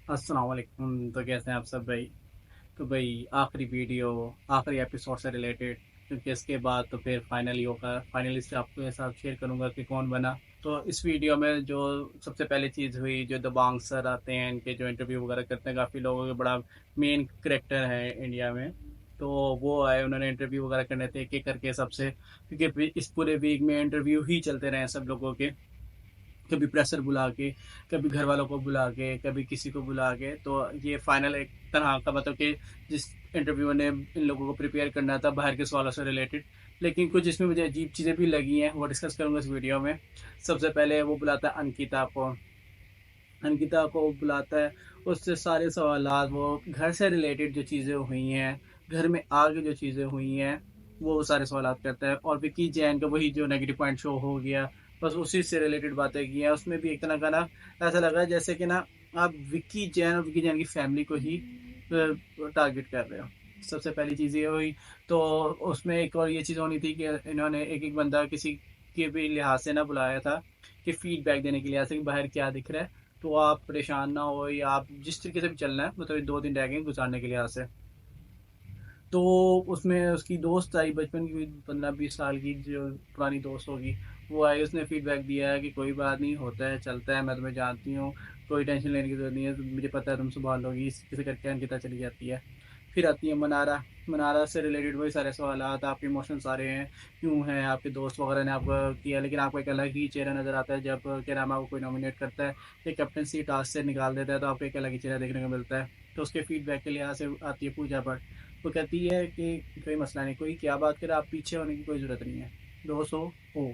अस्सलाम वालेकुम। तो कैसे हैं आप सब भाई? तो भाई आखिरी वीडियो, आखिरी एपिसोड से रिलेटेड, क्योंकि इसके बाद तो फिर फाइनली होगा। फाइनली से आपके साथ शेयर करूंगा कि कौन बना। तो इस वीडियो में जो सबसे पहली चीज़ हुई, जो दबांग सर आते हैं, इनके जो इंटरव्यू वगैरह करते हैं, काफ़ी लोगों के बड़ा मेन करेक्टर है इंडिया में। तो वो आए, उन्होंने इंटरव्यू वगैरह करने थे एक एक करके सबसे, क्योंकि इस पूरे वीक में इंटरव्यू ही चलते रहे सब लोगों के। कभी प्रेशर बुला के, कभी घर वालों को बुला के, कभी किसी को बुला के। तो ये फाइनल एक तरह का मतलब कि जिस इंटरव्यू ने इन लोगों को प्रिपेयर करना था बाहर के सवालों से रिलेटेड, लेकिन कुछ इसमें मुझे अजीब चीज़ें भी लगी हैं, वो डिस्कस करूंगा इस वीडियो में। सबसे पहले वो बुलाता है अंकिता को। अंकिता को बुलाता है, उससे सारे सवालात, वो घर से रिलेटेड जो चीज़ें हुई हैं, घर में आगे जो चीज़ें हुई हैं, वो सारे सवालात करता है। और विक्की जैन का वही जो नेगेटिव पॉइंट शो हो गया, बस उसी से रिलेटेड बातें की हैं। उसमें भी एक तरह का ना ऐसा लगा जैसे कि ना आप विक्की जैन और विक्की जैन की फैमिली को ही टारगेट कर रहे हो। सबसे पहली चीज़ ये हुई। तो उसमें एक और ये चीज़ होनी थी कि इन्होंने एक एक बंदा किसी के भी लिहाज से ना बुलाया था कि फीडबैक देने के लिहाज से कि बाहर क्या दिख रहा है, तो आप परेशान ना हो, या आप जिस तरीके से भी चलना है, मतलब 2 दिन रह गए गुजारने के लिहाज से। तो उसमें उसकी दोस्त आई बचपन की, 15-20 साल की जो पुरानी दोस्त होगी, वो आई, उसने फीडबैक दिया है कि कोई बात नहीं, होता है, चलता है, मैं तुम्हें जानती हूँ, कोई टेंशन लेने की जरूरत नहीं है, मुझे पता है तुम संभाल लोगी। इस तरीके से करके अंकिता चली जाती है। फिर आती है मनारा। मनारा से रिलेटेड वही सारे सवाल, आपके इमोशन सारे हैं, क्यों हैं, आपके दोस्त वगैरह ने आपको किया, लेकिन आपको एक अलग ही चेहरा नज़र आता है जब क्या नाम है, आपको कोई नॉमिनेट करता है या कैप्टनसी टास्क से निकाल देता है, तो आपको एक अलग ही चेहरा देखने को मिलता है। तो उसके फीडबैक के लिहाज से आती है पूजा भट्ट। वो कहती है कि कोई मसला नहीं, कोई क्या बात करे, आप पीछे होने की कोई ज़रूरत नहीं है, दोस्त हो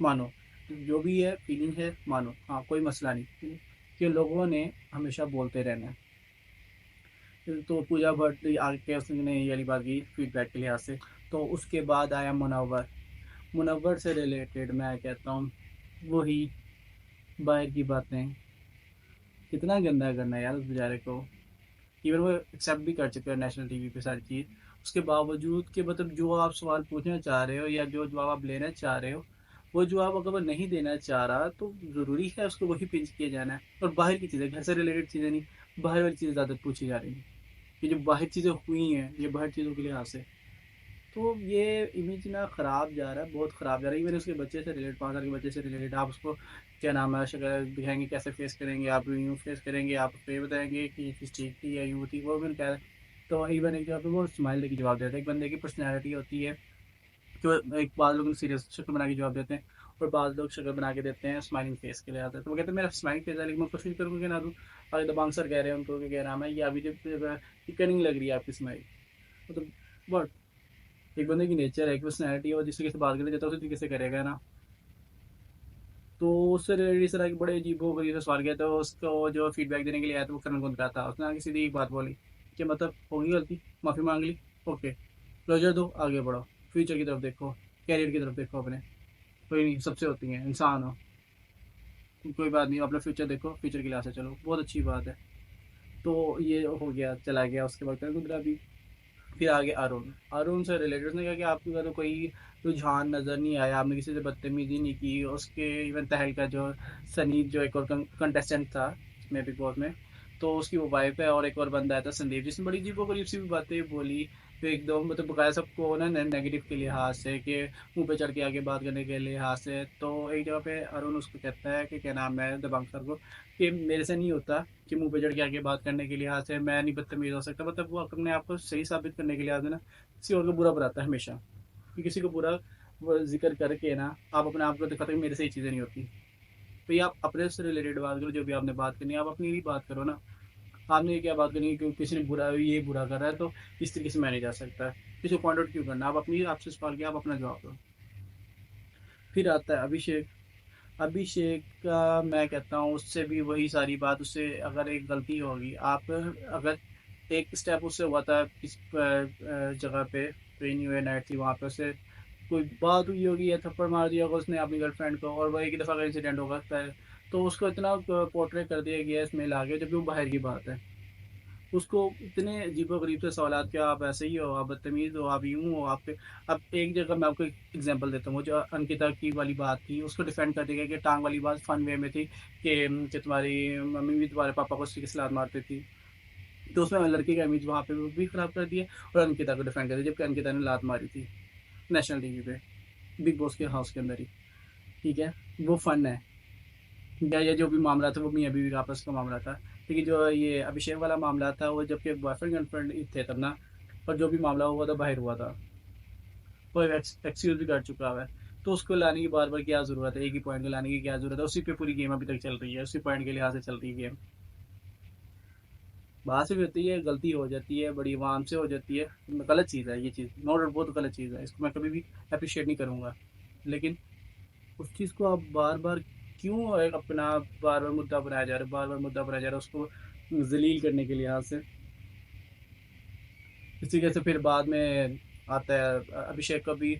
मानो, जो भी है फीलिंग है मानो, हाँ कोई मसला नहीं, कि लोगों ने हमेशा बोलते रहना है। तो पूजा भट्ट आके उसने ये वाली बात की फीडबैक के लिहाज से। तो उसके बाद आया मुनव्वर। मुनव्वर से रिलेटेड मैं कहता हूँ, वही बाहर की बातें, कितना गंदा करना है यार उस बेचारे को। इवन वो एक्सेप्ट भी कर चुके हैं नेशनल टीवी पे सारी चीज़, उसके बावजूद कि मतलब जो आप सवाल पूछना चाह रहे हो या जो जवाब आप लेना चाह रहे हो, वो जवाब अगर वो नहीं देना चाह रहा तो ज़रूरी है उसको वही पिंच किया जाना है। और बाहर की चीज़ें, घर से रिलेटेड चीज़ें नहीं, बाहर वाली चीज़ें ज़्यादा पूछी जा रही हैं। ये जो बाहर चीज़ें हुई हैं, ये बाहर चीज़ों के लिहाज से, तो ये इमेज ना ख़राब जा रहा है, बहुत ख़राब जा रहा है। इवन उसके बच्चे से रिलेटेड, 5 साल के बच्चे से रिलेटेड, आप उसको क्या नाम है शक्ल दिखाएंगे, कैसे फेस करेंगे, आप यूँ फेस करेंगे, आप उसको ये बताएंगे कि ये चीज़ ठीक थी या यूँ थी, वो भी कह रहे। तो इवन एक जगह पे वो स्माइल देके जवाब देता है। एक बंदे की पर्सनैलिटी होती है कि एक बाद लोग सीरियस शक्ल बना के जवाब देते हैं, और बाद लोग शक्ल बना के देते हैं स्माइलिंग फेस के लिए आते हैं। तो वो कहते हैं मेरा स्माइलिंग फेस है, लेकिन मैं कोशिश करूँगा कि ना दूँ। आगे दबांग सर कह रहे हैं उनको कि कह नाम है, ये अभी जब कनिंग लग रही है आपकी स्माइल, मतलब बट एक बंदे की नेचर है, एक पर्सनैलिटी है, और जिस तरीके से बात करना चाहता है उसी तरीके से करेगा ना। तो उससे रिलेटेड इस तरह के बड़े अजीबो गरीब से सवाल किया, तो उसको जो फीडबैक देने के लिए आया था वो करण कुंद्रा था। उसने आगे सीधी एक बात बोली कि मतलब होगी गलती, माफ़ी मांग ली, ओके, क्लोजर दो, आगे बढ़ो, फ्यूचर की तरफ देखो, कैरियर की तरफ देखो अपने, कोई नहीं, सबसे होती हैं, इंसान हो, कोई बात नहीं, अपना फ्यूचर देखो, फ्यूचर के लिहाज से चलो, बहुत अच्छी बात है। तो ये हो गया, चला गया। उसके बाद करण कुंद्रा भी। फिर आगे अरुण। अरुण से रिलेटेड उसने कहा कि आपका तो कोई रुझान नज़र नहीं आया, आपने किसी से बदतमीजी नहीं की। उसके इवन तहल का जो सनी, जो एक और कंटेस्टेंट था इसमें बिग बॉस में, तो उसकी वो वाइफ है, और एक और बंदा आया था संदीप, जिसने बड़ी अजीब गरीब सी भी बातें बोली। तो एकदम मतलब बकाया सबको ना नेगेटिव के लिहाज से, कि मुंह पे चढ़ के आगे बात करने के लिहाज से। तो एक जगह पे अरुण उसको कहता है कि क्या नाम है दबंग सर को, कि मेरे से नहीं होता कि मुंह पे चढ़ के आगे बात करने के लिहाज से, मैं नहीं बदतमीज हो सकता। मतलब वो अपने आप को सही साबित करने के लिहाज से ना किसी और को बुरा बनाता है हमेशा, कि किसी को बुरा वो जिक्र करके ना आप अपने आप को दिखाते हो कि मेरे से ये चीज़ें नहीं होती। तो ये आप अपने से रिलेटेड बात करो, जो भी आपने बात करनी है आप अपनी ही बात करो ना। आपने ये क्या बात करनी है कि किसी ने बुरा, ये बुरा कर रहा है तो इस तरीके से मैं नहीं जा सकता, किसी को पॉइंट आउट क्यों करना, आप अपनी, आपसे सवाल किया, आप अपना जवाब दो। फिर आता है अभिषेक। अभिषेक का मैं कहता हूँ उससे भी वही सारी बात, उससे अगर एक गलती होगी, आप अगर एक स्टेप उससे हुआ था किस जगह पे, ट्रेन हुए नाइट थी वहाँ पे, उससे कोई बात हुई होगी या थप्पड़ मार दिया होगा उसने अपनी गर्लफ्रेंड को, और वही एक दफ़ा का इंसिडेंट होगा, तो उसको इतना पोर्ट्रे कर दिया गया है इसमें आगे, जबकि वो बाहर की बात है। उसको इतने अजीबो-गरीब से सवालात कि आप ऐसे ही हो, आप बदतमीज़ हो, आप यूँ हो, आप पे अब एक जगह मैं आपको एक एग्ज़ाम्पल देता हूँ, वो जो अंकिता की वाली बात थी, उसको डिफेंड कर दिया गया कि टाँग वाली बात फन वे में थी कि तुम्हारी मम्मी भी तुम्हारे पापा को उसी की सलाह मारती थी। तो उसमें लड़के का इमेज वहाँ पे वो भी खराब कर दिया और अंकिता को डिफेंड कर दिया, जबकि अंकिता ने लात मारी थी, नेशनल टीवी पे, बिग बॉस के हाउस के अंदर ही, ठीक है? वो फन है। या ये जो भी मामला था वो मियाँ-बीवी का आपस का मामला था। लेकिन जो ये अभिषेक वाला मामला था वो जबकि बॉयफ्रेंड गर्लफ्रेंड ही थे तब ना, और जो भी मामला हुआ था बाहर हुआ था। वो एक्सक्यूज़ भी कर चुका हुआ है। तो उसको लाने की बार-बार क्या ज़रूरत है? एक ही पॉइंट को लाने की क्या ज़रूरत है? उसी पे पूरी गेम अभी तक चल रही है, उसी पॉइंट के लिहाज़ से चल रही है गेम। बात से भी होती है, गलती हो जाती है, बड़ी आराम से हो जाती है, गलत चीज़ है ये चीज़, नो डाउट बहुत गलत चीज़ है, इसको मैं कभी भी एप्रिशिएट नहीं करूँगा। लेकिन उस चीज़ को आप बार-बार क्यों अपना बार-बार मुद्दा बनाया जा रहा है, बार-बार मुद्दा बनाया जा रहा है उसको ज़लील करने के लिहाज़ से। इसी वजह से फिर बाद में आता है अभिषेक को भी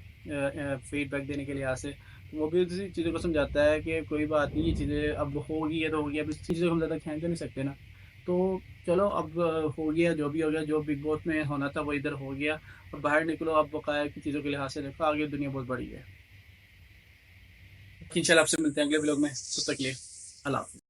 फीडबैक देने के लिहाज़ से, तो वो भी उसी चीज़ों को समझाता है कि कोई बात नहीं, ये चीज़ें अब होगी है तो होगी, अब इस चीज़ों को हम ज़्यादा खींच तो नहीं सकते ना। तो चलो अब हो गया जो भी हो गया, जो बिग बॉस में होना था वो इधर हो गया, और बाहर निकलो, अब बकाया की चीज़ों के लिहाज़ से देखो, आगे दुनिया बहुत बड़ी है। इंशाल्लाह आपसे मिलते हैं अगले व्लॉग में, तब तक के लिए अल्लाह हाफ़िज़।